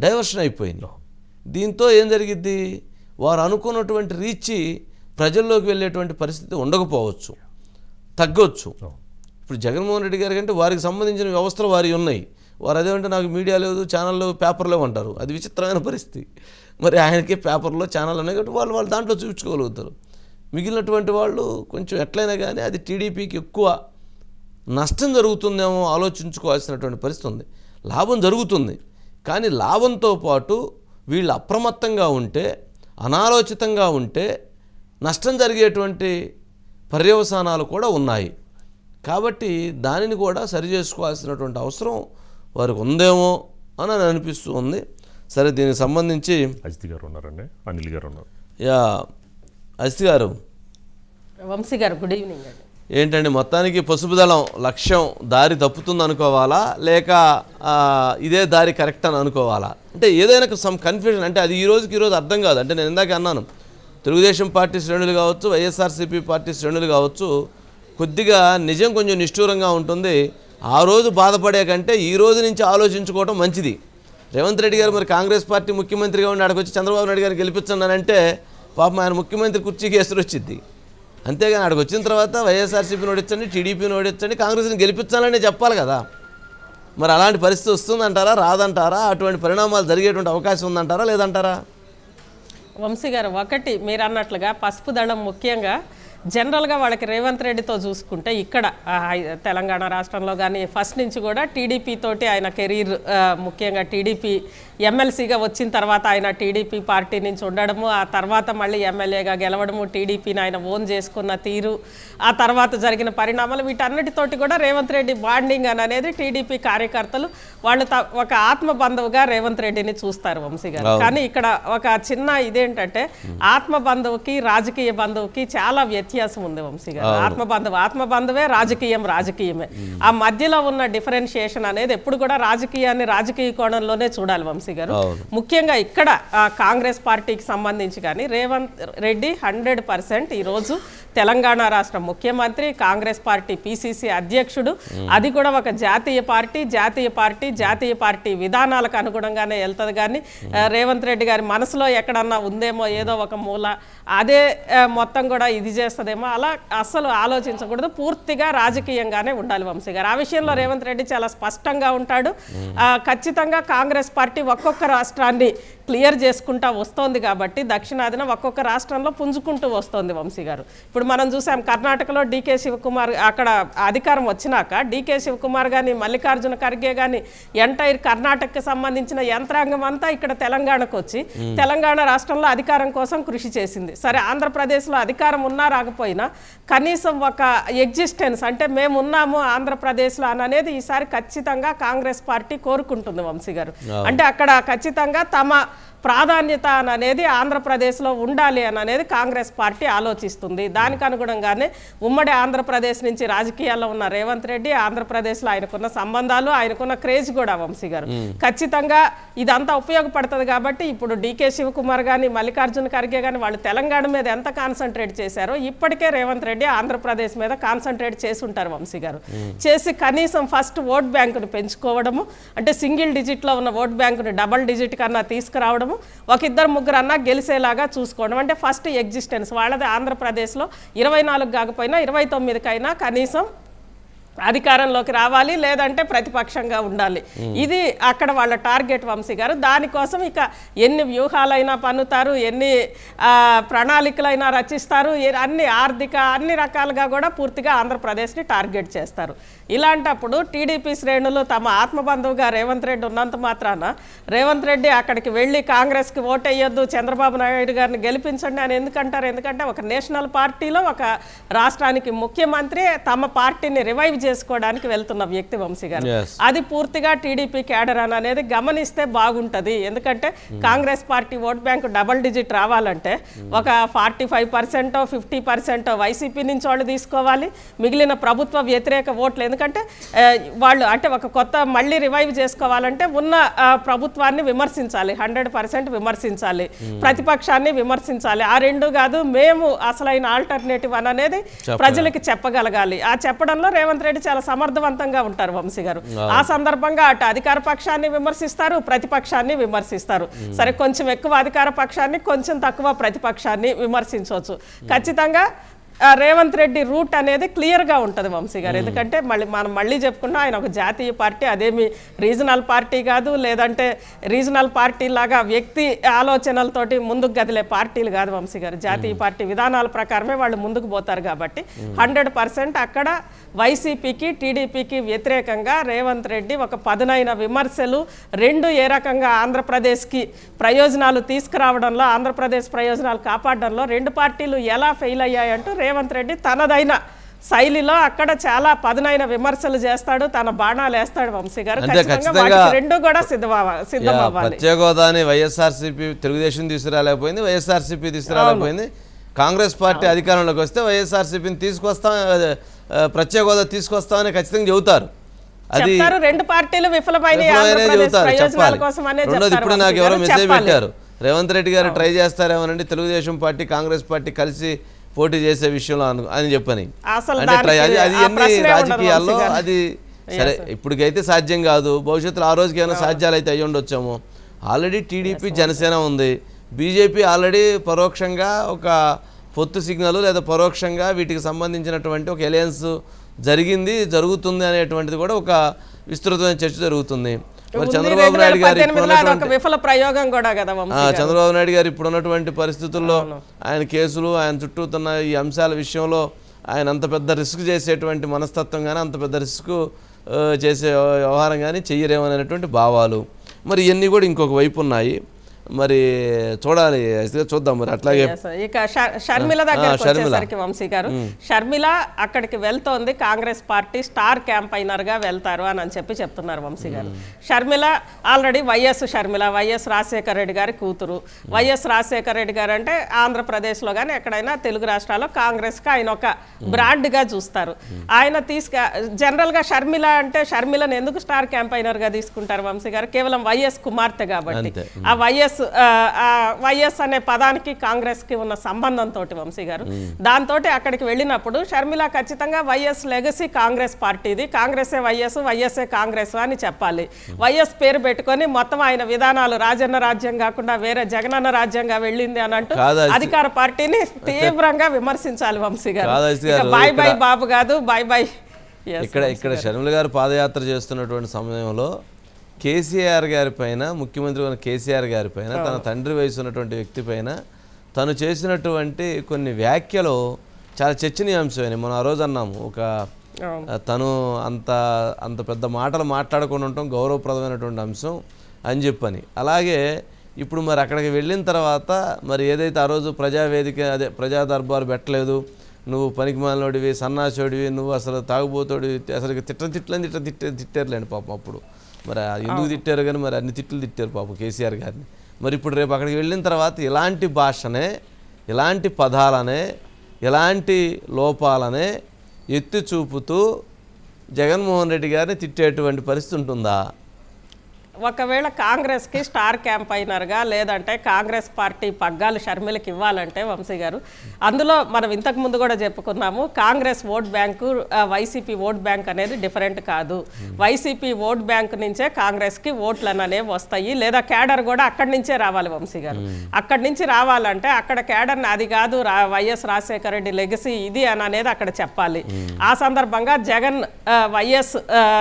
Diversion అయిపోయింది. దీంతో ఏం జరిగిద్ది, వారు అనుకున్నటువంటి రీచ్ ప్రజల్లోకి వెళ్ళేటువంటి పరిస్థితి ఉండకపోవచ్చు, తగ్గొచ్చు. ఇప్పుడు జగన్మోహన్ రెడ్డి గారి కంటే వారికి సంబంధించిన వ్యవస్థలు వారి ఉన్నాయి. వారు అదేమంటే నాకు మీడియా లేదు, ఛానళ్ళు, పేపర్లో అంటారు. అది విచిత్రమైన పరిస్థితి. మరి ఆయనకే పేపర్లో ఛానల్ ఉన్నాయి కాబట్టి వాళ్ళు దాంట్లో చూపించుకోగలుగుతారు. మిగిలినటువంటి వాళ్ళు కొంచెం ఎట్లయినా కానీ అది టీడీపీకి ఎక్కువ నష్టం జరుగుతుందేమో ఆలోచించుకోవాల్సినటువంటి పరిస్థితి ఉంది. లాభం జరుగుతుంది, కానీ లాభంతో పాటు వీళ్ళు అప్రమత్తంగా ఉంటే, అనాలోచితంగా ఉంటే నష్టం జరిగేటువంటి పర్యవసానాలు కూడా ఉన్నాయి. కాబట్టి దానిని కూడా సరిచేసుకోవాల్సినటువంటి అవసరం వారికి ఉందేమో అని అనిపిస్తూ ఉంది. సరే, దీనికి సంబంధించి అజిత్ గారు ఉన్నారండి, అనిల్ గారు ఉన్నారు. అజిత్ గారు, వంశీ గారు, గుడ్ ఈవినింగ్ అండి. ఏంటండి మొత్తానికి పసుపు దళం లక్ష్యం దారి తప్పుతుంది అనుకోవాలా, లేక ఇదే దారి కరెక్ట్ అని అనుకోవాలా? అంటే ఏదైనా సమ్ కన్ఫ్యూజన్, అంటే అది ఈ రోజు అర్థం కాదు. అంటే నేను ఇందాక అన్నాను, తెలుగుదేశం పార్టీ శ్రేణులు కావచ్చు, వైఎస్ఆర్సీపీ పార్టీ శ్రేణులు కావచ్చు, కొద్దిగా నిజం కొంచెం నిష్ఠూరంగా ఉంటుంది. ఆ రోజు బాధపడే కంటే ఈ రోజు నుంచి ఆలోచించుకోవడం మంచిది. రేవంత్ రెడ్డి గారు మరి కాంగ్రెస్ పార్టీ ముఖ్యమంత్రిగా ఉండి అక్కడికి వచ్చి చంద్రబాబు నాయుడు గారిని గెలిపించండి, పాపం ఆయన ముఖ్యమంత్రి కుర్చీకి ఎసురు వచ్చింది. అంతేగాని అక్కడికి వచ్చిన తర్వాత వైఎస్ఆర్సీపీని ఓడించండి, టీడీపీని ఓడించండి, కాంగ్రెస్ని గెలిపించాలని చెప్పాలి కదా. మరి అలాంటి పరిస్థితి వస్తుందంటారా, రాదంటారా? అటువంటి పరిణామాలు జరిగేటువంటి అవకాశం ఉందంటారా, లేదంటారా? వంశీ గారు, ఒకటి మీరు అన్నట్లుగా పసుపు దళం ముఖ్యంగా జనరల్గా వాళ్ళకి రేవంత్ రెడ్డితో చూసుకుంటే ఇక్కడ తెలంగాణ రాష్ట్రంలో కానీ ఫస్ట్ నుంచి కూడా టీడీపీ తోటి ఆయన కెరీర్, ముఖ్యంగా టీడీపీ ఎమ్మెల్సీగా వచ్చిన తర్వాత ఆయన టీడీపీ పార్టీ నుంచి ఉండడము, ఆ తర్వాత మళ్ళీ ఎమ్మెల్యేగా గెలవడము, టీడీపీని ఆయన ఓన్ చేసుకున్న తీరు, ఆ తర్వాత జరిగిన పరిణామాలు, వీటన్నిటితోటి కూడా రేవంత్ రెడ్డి బాండింగ్ అనేది టీడీపీ కార్యకర్తలు వాళ్ళు ఒక ఆత్మబంధువుగా రేవంత్ రెడ్డిని చూస్తారు వంశీ గారు. కానీ ఇక్కడ ఒక చిన్న ఇదేంటంటే ఆత్మబంధువుకి రాజకీయ బంధువుకి చాలా వ్యత్యాసం ఉంది వంశీ గారు. ఆత్మబంధువే, రాజకీయమే. ఆ మధ్యలో ఉన్న డిఫరెన్షియేషన్ అనేది ఎప్పుడు కూడా రాజకీయాన్ని రాజకీయ కోణంలోనే చూడాలి వంశీ గారు. ముఖ్యంగా ఇక్కడ కాంగ్రెస్ పార్టీకి సంబంధించి కానీ రేవంత్ రెడ్డి 100% ఈరోజు తెలంగాణ రాష్ట్ర ముఖ్యమంత్రి, కాంగ్రెస్ పార్టీ పిసిసి అధ్యక్షుడు, అది కూడా ఒక జాతీయ పార్టీ విధానాలకు అనుగుణంగానే వెళ్తుంది. కానీ రేవంత్ రెడ్డి గారి మనసులో ఎక్కడన్నా ఉందేమో ఏదో ఒక మూల, అదే మొత్తం కూడా ఇది చేస్తుందేమో, అలా అస్సలు ఆలోచించకూడదు. పూర్తిగా రాజకీయంగానే ఉండాలి వంశీ గారు. ఆ విషయంలో రేవంత్ రెడ్డి చాలా స్పష్టంగా ఉంటాడు. ఖచ్చితంగా కాంగ్రెస్ పార్టీ ఒక్కొక్క రాష్ట్రాన్ని క్లియర్ చేసుకుంటా వస్తోంది కాబట్టి దక్షిణాదిన ఒక్కొక్క రాష్ట్రంలో పుంజుకుంటూ వస్తోంది వంశీ గారు. ఇప్పుడు మనం చూసాం కర్ణాటకలో డీకే శివకుమార్ అక్కడ అధికారం వచ్చినాక డీకే శివకుమార్ కానీ, మల్లికార్జున ఖర్గే కానీ, ఎంటైర్ కర్ణాటకకి సంబంధించిన యంత్రాంగం అంతా ఇక్కడ తెలంగాణకు వచ్చి తెలంగాణ రాష్ట్రంలో అధికారం కోసం కృషి చేసింది. సరే, ఆంధ్రప్రదేశ్లో అధికారం ఉన్నా రాకపోయినా కనీసం ఒక ఎగ్జిస్టెన్స్, అంటే మేము ఉన్నాము ఆంధ్రప్రదేశ్లో అనేది ఈసారి ఖచ్చితంగా కాంగ్రెస్ పార్టీ కోరుకుంటుంది వంశీ గారు. అంటే అక్కడ ఖచ్చితంగా తమ ప్రాధాన్యత అనేది ఆంధ్రప్రదేశ్లో ఉండాలి అనేది కాంగ్రెస్ పార్టీ ఆలోచిస్తుంది. దానికి అనుగుణంగానే ఉమ్మడి ఆంధ్రప్రదేశ్ నుంచి రాజకీయాల్లో ఉన్న రేవంత్ రెడ్డి ఆంధ్రప్రదేశ్లో ఆయనకున్న సంబంధాలు, ఆయనకున్న క్రేజ్ కూడా వంశీ గారు ఖచ్చితంగా ఇదంతా ఉపయోగపడుతుంది. కాబట్టి ఇప్పుడు డీకే శివకుమార్ కానీ, మల్లికార్జున ఖర్గే కానీ వాళ్ళు తెలంగాణ మీద ఎంత కాన్సన్ట్రేట్ చేశారో ఇప్పటికే రేవంత్ రెడ్డి ఆంధ్రప్రదేశ్ మీద కాన్సన్ట్రేట్ చేసి ఉంటారు వంశీ గారు. చేసి కనీసం ఫస్ట్ ఓట్ బ్యాంకును పెంచుకోవడము, అంటే సింగిల్ డిజిట్లో ఉన్న ఓట్ బ్యాంకును డబల్ డిజిట్ కన్నా తీసుకురావడము, ఒక ఇద్దరు ముగ్గురు అన్నా గెలిచేలాగా చూసుకోవడం. అంటే ఫస్ట్ ఎగ్జిస్టెన్స్ వాళ్ళది ఆంధ్రప్రదేశ్లో 24 కాకపోయినా 29కైనా కనీసం అధికారంలోకి రావాలి, లేదంటే ప్రతిపక్షంగా ఉండాలి. ఇది అక్కడ వాళ్ళ టార్గెట్ వంశీ గారు. దానికోసం ఇక ఎన్ని వ్యూహాలైనా పన్నుతారు, ఎన్ని ప్రణాళికలైనా రచిస్తారు, అన్ని రకాలుగా కూడా పూర్తిగా ఆంధ్రప్రదేశ్ని టార్గెట్ చేస్తారు. ఇలాంటప్పుడు టీడీపీ శ్రేణులు తమ ఆత్మబంధువుగా రేవంత్ రెడ్డి ఉన్నంత మాత్రాన రేవంత్ రెడ్డి అక్కడికి వెళ్ళి కాంగ్రెస్కి ఓటేయొద్దు, చంద్రబాబు నాయుడు గారిని గెలిపించండి అని ఎందుకంటారు? ఎందుకంటే ఒక నేషనల్ పార్టీలో ఒక రాష్ట్రానికి ముఖ్యమంత్రి తమ పార్టీని రివైవ్ చేసుకోవడానికి వెళ్తున్న వ్యక్తి వంశీ గారు. అది పూర్తిగా టీడీపీ క్యాడర్ అనేది గమనిస్తే బాగుంటది. ఎందుకంటే Congress party vote bank double digit రావాలంటే ఒక 45% 50% వైసీపీ నుంచి వాళ్ళు తీసుకోవాలి, మిగిలిన ప్రభుత్వ వ్యతిరేక ఓట్లు. ఎందుకంటే వాళ్ళు అంటే ఒక కొత్త మళ్ళీ రివైవ్ చేసుకోవాలంటే ఉన్న ప్రభుత్వాన్ని విమర్శించాలి, 100% విమర్శించాలి, ప్రతిపక్షాన్ని విమర్శించాలి. ఆ రెండు కాదు, మేము అసలైన ఆల్టర్నేటివ్ అనేది ప్రజలకి చెప్పగలగాలి. ఆ చెప్పడంలో రేవంత్ రెడ్డి రెడ్డి చాలా సమర్థవంతంగా ఉంటారు వంశీ గారు. ఆ సందర్భంగా అటు అధికార పక్షాన్ని విమర్శిస్తారు, ప్రతిపక్షాన్ని విమర్శిస్తారు. సరే, కొంచెం ఎక్కువ అధికార పక్షాన్ని, కొంచెం తక్కువ ప్రతిపక్షాన్ని విమర్శించవచ్చు. ఖచ్చితంగా రేవంత్ రెడ్డి రూట్ అనేది క్లియర్గా ఉంటుంది వంశీ గారు. ఎందుకంటే మనం మళ్ళీ చెప్పుకున్నా ఆయన ఒక జాతీయ పార్టీ, అదేమి రీజనల్ పార్టీ కాదు, లేదంటే రీజనల్ పార్టీ లాగా వ్యక్తి ఆలోచనలతోటి ముందుకు కదిలే పార్టీలు కాదు వంశీ గారు. జాతీయ పార్టీ విధానాల ప్రకారమే వాళ్ళు ముందుకు పోతారు కాబట్టి 100% అక్కడ వైసీపీకి టీడీపీకి వ్యతిరేకంగా రేవంత్ రెడ్డి ఒక పదునైన విమర్శలు, రెండు ఏ రకంగా ఆంధ్రప్రదేశ్కి ప్రయోజనాలు తీసుకురావడంలో, ఆంధ్రప్రదేశ్ ప్రయోజనాలు కాపాడడంలో రెండు పార్టీలు ఎలా ఫెయిల్ అయ్యాయంటూ రేవంత్ రెడ్డి తనదైన శైలిలో అక్కడ చాలా పదునైన విమర్శలు చేస్తాడు, తన బాణాలు వేస్తాడు వంశీ గారు. రెండు కూడా సిద్ధమవ్వాలి. ప్రత్యేక హోదాని వైఎస్ఆర్సీపీ తెలుగుదేశం తీసుకురాలేకపోయింది, వైఎస్ఆర్సీపీ తీసుకురాలేకపోయింది. కాంగ్రెస్ పార్టీ అధికారంలోకి వస్తే వైఎస్ఆర్సీపీని తీసుకొస్తాం, ప్రత్యేక హోదా తీసుకొస్తామని ఖచ్చితంగా చెబుతారు. అది రెండు పార్టీలు విఫలమైన చెబుతారు, చెప్పాలి. రెండోది ఇప్పుడు నాకు ఎవరో మెసేజ్ పెట్టారు, రేవంత్ రెడ్డి గారు ట్రై చేస్తారేమోనండి తెలుగుదేశం పార్టీ కాంగ్రెస్ పార్టీ కలిసి పోటీ చేసే విషయంలో అని చెప్పని. అంటే అది అన్ని రాజకీయాల్లో అది సరే ఇప్పటికైతే సాధ్యం కాదు, భవిష్యత్తులో ఆ రోజుకి ఏమైనా సాధ్యాలు అయితే అయ్యి ఉండొచ్చాము. ఆల్రెడీ టీడీపీ జనసేన ఉంది, బీజేపీ ఆల్రెడీ పరోక్షంగా ఒక పొత్తు సిగ్నల్ లేదా పరోక్షంగా వీటికి సంబంధించినటువంటి ఒక అలయన్స్ జరుగుతుంది అనేటువంటిది కూడా ఒక విస్తృతమైన చర్చ జరుగుతుంది. మరి చంద్రబాబు నాయుడు గారు ఇప్పుడు ఉన్నటువంటి పరిస్థితుల్లో ఆయన కేసులు, ఆయన చుట్టూతున్న ఈ అంశాల విషయంలో ఆయన అంత పెద్ద రిస్క్ చేసేటువంటి మనస్తత్వం కానీ, అంత పెద్ద రిస్క్ చేసే వ్యవహారం కానీ చెయ్యరేమనేటువంటి భావాలు మరి ఇవన్నీ కూడా ఇంకొక వైపు ఉన్నాయి. మరి చూడాలి, చూద్దాం. మరి అట్లాగే ఇక షర్మిల దగ్గరికి వచ్చేసరికి వంశీ గారు, షర్మిల అక్కడికి వెళ్తోంది కాంగ్రెస్ పార్టీ స్టార్ క్యాంపైనర్ గా వెళ్తారు అని చెప్తున్నారు వంశీ గారు. షర్మిల ఆల్రెడీ షర్మిల వైఎస్ రాజశేఖర రెడ్డి గారి కూతురు. వైఎస్ రాజశేఖర రెడ్డి గారు అంటే ఆంధ్రప్రదేశ్ లో కానీ ఎక్కడైనా తెలుగు రాష్ట్రాల్లో కాంగ్రెస్ కి ఆయన ఒక బ్రాండ్ గా చూస్తారు. ఆయన జనరల్ గా షర్మిల అంటే షర్మిలను ఎందుకు స్టార్ క్యాంపైనర్ గా తీసుకుంటారు వంశీ గారు? కేవలం వైఎస్ కుమార్తె కాబట్టి. ఆ వైఎస్ అనే పదానికి కాంగ్రెస్ కి ఉన్న సంబంధంతో వంశీ గారు, దాంతో అక్కడికి వెళ్ళినప్పుడు షర్మిల ఖచ్చితంగా వైఎస్ లెగసీ కాంగ్రెస్ పార్టీది, కాంగ్రెసే వైఎస్, వైఎస్ఏ కాంగ్రెస్ అని చెప్పాలి. వైఎస్ పేరు పెట్టుకొని మొత్తం ఆయన విధానాలు రాజన్న రాజ్యం కాకుండా వేరే జగనన్న రాజ్యంగా వెళ్ళింది అని అంటూ అధికార పార్టీని తీవ్రంగా విమర్శించాలి వంశీ గారు. బాయ్ బాయ్ బాబు కాదు, బాయ్ బాయ్. ఇక్కడ షర్మిల గారు పాదయాత్ర చేస్తున్నటువంటి సమయంలో కేసీఆర్ గారి పైన, ముఖ్యమంత్రి కేసీఆర్ గారి పైన, తన తండ్రి వయసు ఉన్నటువంటి వ్యక్తి పైన తను చేసినటువంటి కొన్ని వ్యాఖ్యలు చాలా చర్చనీయాంశమైనవి. మనం ఆ రోజు అన్నాము, ఒక తను అంత పెద్ద మాటలు మాట్లాడకుండా ఉండటం గౌరవప్రదమైనటువంటి అంశం అని చెప్పని. అలాగే ఇప్పుడు మరి అక్కడికి వెళ్ళిన తర్వాత మరి ఏదైతే ఆ రోజు ప్రజావేదిక, అదే ప్రజా దర్బారు పెట్టలేదు, నువ్వు పనికిమాలినోడివి, సన్నాసోడివి, నువ్వు అసలు తాగుబోతోడివి, అసలు తిట్టారులేండి పాపం. అప్పుడు మరి ఎందుకు తిట్టారు కానీ మరి అన్ని తిట్లు తిట్టారు పాపం కేసీఆర్ గారిని. మరి ఇప్పుడు రేపు అక్కడికి వెళ్ళిన తర్వాత ఇలాంటి భాషనే, ఇలాంటి పదాలనే, ఇలాంటి లోపాలనే ఎత్తి చూపుతూ జగన్మోహన్ రెడ్డి గారిని తిట్టేటువంటి పరిస్థితి ఉంటుందా? ఒకవేళ కాంగ్రెస్ కి స్టార్ క్యాంపైనర్ గా లేదంటే కాంగ్రెస్ పార్టీ పగ్గాలు షర్మిలకి ఇవ్వాలంటే వంశీ గారు, అందులో మనం ఇంతకు ముందు కూడా చెప్పుకున్నాము, Congress vote bank YCP vote bank అనేది డిఫరెంట్ కాదు. వైసీపీ ఓట్ బ్యాంక్ నుంచే కాంగ్రెస్ కి ఓట్లు అనేవి వస్తాయి, లేదా క్యాడర్ కూడా అక్కడి నుంచే రావాలి వంశీ గారు. అక్కడి నుంచి రావాలంటే అక్కడ క్యాడర్ అది కాదు, వైఎస్ రాజశేఖర రెడ్డి లెగసీ ఇది అని అనేది అక్కడ చెప్పాలి. ఆ సందర్భంగా జగన్ వైఎస్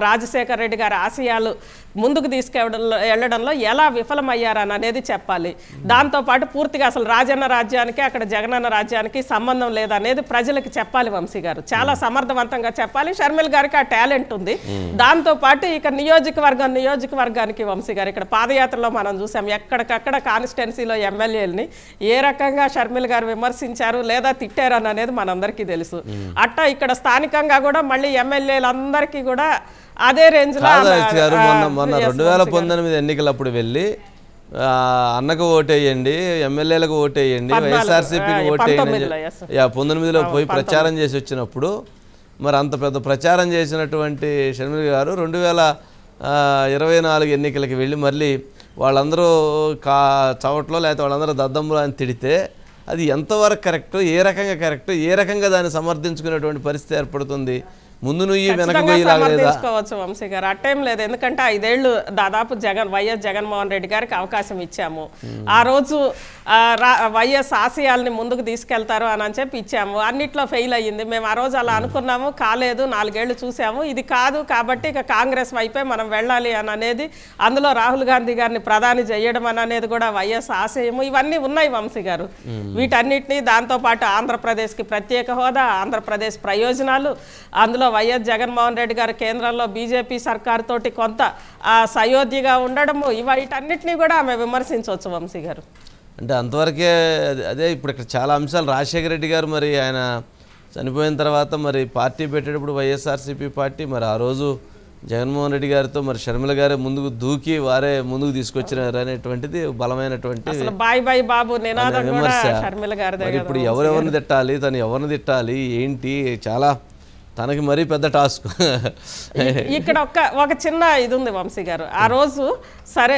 రాజశేఖర రెడ్డి గారి ఆశయాలు ముందుకు తీసుకెళ్లడంలో ఎలా విఫలమయ్యారని అనేది చెప్పాలి. దాంతోపాటు పూర్తిగా అసలు రాజన్న రాజ్యానికి అక్కడ జగనన్న రాజ్యానికి సంబంధం లేదనేది ప్రజలకు చెప్పాలి వంశీ గారు. చాలా సమర్థవంతంగా చెప్పాలి. షర్మిల గారికి ఆ టాలెంట్ ఉంది. దాంతోపాటు ఇక నియోజకవర్గానికి వంశీ గారు ఇక్కడ పాదయాత్రలో మనం చూసాం, ఎక్కడికక్కడ కాన్స్టిట్యున్సీలో ఎమ్మెల్యేలని ఏ రకంగా షర్మిల గారు విమర్శించారు లేదా తిట్టారు అనేది మనందరికీ తెలుసు. అట్టా ఇక్కడ స్థానికంగా కూడా మళ్ళీ ఎమ్మెల్యేలందరికీ కూడా అదే రేంజ్ లో మొన్న 2019 ఎన్నికలప్పుడు వెళ్ళి అన్నకు ఓటేయండి, ఎమ్మెల్యేలకు ఓటేయండి, వైఎస్ఆర్సీపీకి ఓటేయండి 19లో పోయి ప్రచారం చేసి వచ్చినప్పుడు మరి అంత పెద్ద ప్రచారం చేసినటువంటి షర్మిల గారు 2024 ఎన్నికలకి వెళ్ళి మళ్ళీ వాళ్ళందరూ చవట్లో లేకపోతే వాళ్ళందరూ దద్దమ్ములు అని తిడితే అది ఎంతవరకు కరెక్ట్, ఏ రకంగా కరెక్ట్, ఏ రకంగా దాన్ని సమర్థించుకునేటువంటి పరిస్థితి ఏర్పడుతుంది? ముందు నుయ్యి వెనక ఖచ్చితంగా గొయ్యిలాగా లేదా? సమర్థించుకోవచ్చు వంశీ గారు. అట్టేం లేదు, ఎందుకంటే 5 ఏళ్ళు దాదాపు వైఎస్ జగన్మోహన్ రెడ్డి గారికి అవకాశం ఇచ్చాము. ఆ రోజు వైఎస్ ఆశయాల్ని ముందుకు తీసుకెళ్తారు అని చెప్పి ఇచ్చాము. అన్నిట్లో ఫెయిల్ అయ్యింది. మేము ఆ రోజు అలా అనుకున్నాము, కాలేదు. 4 ఏళ్ళు చూసాము, ఇది కాదు కాబట్టి ఇక కాంగ్రెస్ వైపే మనం వెళ్ళాలి అని అనేది, అందులో రాహుల్ గాంధీ గారిని ప్రధాని చేయడం అని అనేది కూడా వైఎస్ ఆశయము. ఇవన్నీ ఉన్నాయి వంశీ గారు. వీటన్నిటినీ దాంతోపాటు ఆంధ్రప్రదేశ్కి ప్రత్యేక హోదా, ఆంధ్రప్రదేశ్ ప్రయోజనాలు, అందులో వైఎస్ జగన్మోహన్ రెడ్డి గారు కేంద్రంలో బీజేపీ సర్కార్ తోటి కొంత సయోధ్యగా ఉండడము, వీటన్నిటినీ కూడా ఆమె విమర్శించవచ్చు వంశీ గారు. అంటే అంతవరకే. అదే ఇప్పుడు ఇక్కడ చాలా అంశాలు. రాజశేఖర రెడ్డి గారు మరి ఆయన చనిపోయిన తర్వాత మరి పార్టీ పెట్టేటప్పుడు వైఎస్ఆర్సీపీ పార్టీ మరి ఆ రోజు జగన్మోహన్ రెడ్డి గారితో మరి షర్మిల గారే ముందుకు దూకి వారే ముందుకు తీసుకొచ్చినారు అనేటువంటిది బలమైనటువంటి బాయ్ బాయ్ బాబు నినాదం కూడా షర్మిల గారిదే. ఇప్పుడు ఎవరెవరిని తిట్టాలి, తను ఎవరిని తిట్టాలి ఏంటి, చాలా తనకి మరీ పెద్ద టాస్క్. ఇక్కడ ఒక చిన్న ఇది ఉంది వంశీ గారు. ఆ రోజు సరే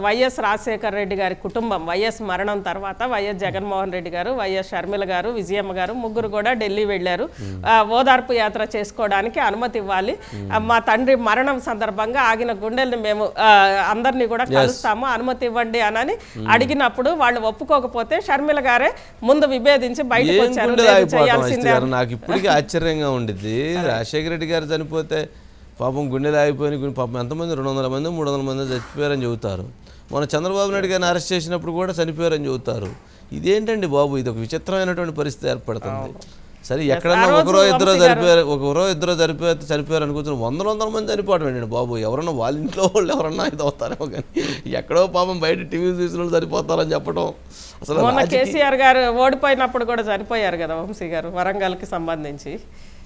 వైఎస్ రాజశేఖర రెడ్డి గారి కుటుంబం వైఎస్ మరణం తర్వాత వైఎస్ జగన్మోహన్ రెడ్డి గారు, వైఎస్ షర్మిల గారు, విజయమ్మ గారు ముగ్గురు కూడా ఢిల్లీ వెళ్ళారు. ఓదార్పు యాత్ర చేసుకోవడానికి అనుమతి ఇవ్వాలి, మా తండ్రి మరణం సందర్భంగా ఆగిన గుండెల్ని మేము అందరినీ కూడా కలుస్తాము, అనుమతి ఇవ్వండి అని అడిగినప్పుడు వాళ్ళు ఒప్పుకోకపోతే షర్మిల గారే ముందు విభేదించి బయటకు వచ్చారు. చేయాల్సిందే. నాకు ఇప్పటికీ ఆశ్చర్యంగా ఉండిద్ది. రాజశేఖర రెడ్డి గారు చనిపోతే పాపం గుండెలు ఆగిపోయి పాపం ఎంతమంది 200 మంది 300 మంది చచ్చిపోయారని చెబుతారు. మన చంద్రబాబు నాయుడు గారిని అరెస్ట్ చేసినప్పుడు కూడా చనిపోయారని చెబుతారు. ఇదేంటండి బాబు, ఇది ఒక విచిత్రమైనటువంటి పరిస్థితి ఏర్పడుతుంది. సరే ఎక్కడన్నా ఒకరో ఇద్దరు చనిపోయారు అనుకుంటున్నారు, 100 మంది చనిపోవడం ఏంటండి బాబు. ఎవరన్నా వాళ్ళ ఇంట్లో వాళ్ళు ఎవరన్నా ఇది అవుతారేమో కానీ ఎక్కడో పాపం బయట టీవీ చూసిన చనిపోతారని చెప్పడం అసలు. మొన్న కేసీఆర్ గారు ఓడిపోయినప్పుడు కూడా చనిపోయారు కదా వంశీ గారు, వరంగల్కి సంబంధించి.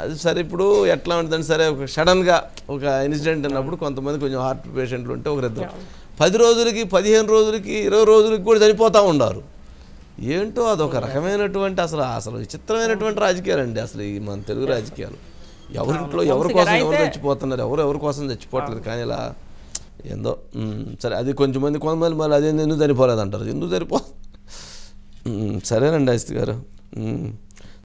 అది సరే ఇప్పుడు ఎట్లా ఉంటుందంటే, సరే ఒక సడన్గా ఒక ఇన్సిడెంట్ అన్నప్పుడు కొంతమంది కొంచెం హార్ట్ పేషెంట్లు ఉంటే ఒకరిద్దరు 10 రోజులకి 15 రోజులకి 20 రోజులకి కూడా చనిపోతూ ఉన్నారు. ఏంటో అదొక రకమైనటువంటి అసలు విచిత్రమైనటువంటి రాజకీయాలండి అసలు ఈ మన తెలుగు రాజకీయాలు. ఎవరింట్లో ఎవరి కోసం ఎవరు చచ్చిపోతున్నారు, ఎవరి కోసం చచ్చిపోవట్లేదు. కానీ ఇలా ఏందో సరే అది కొంతమంది మళ్ళీ అదే ఎందుకు చనిపోలేదు అంటారు. ఎందుకు సరేనండి అజిత్ గారు.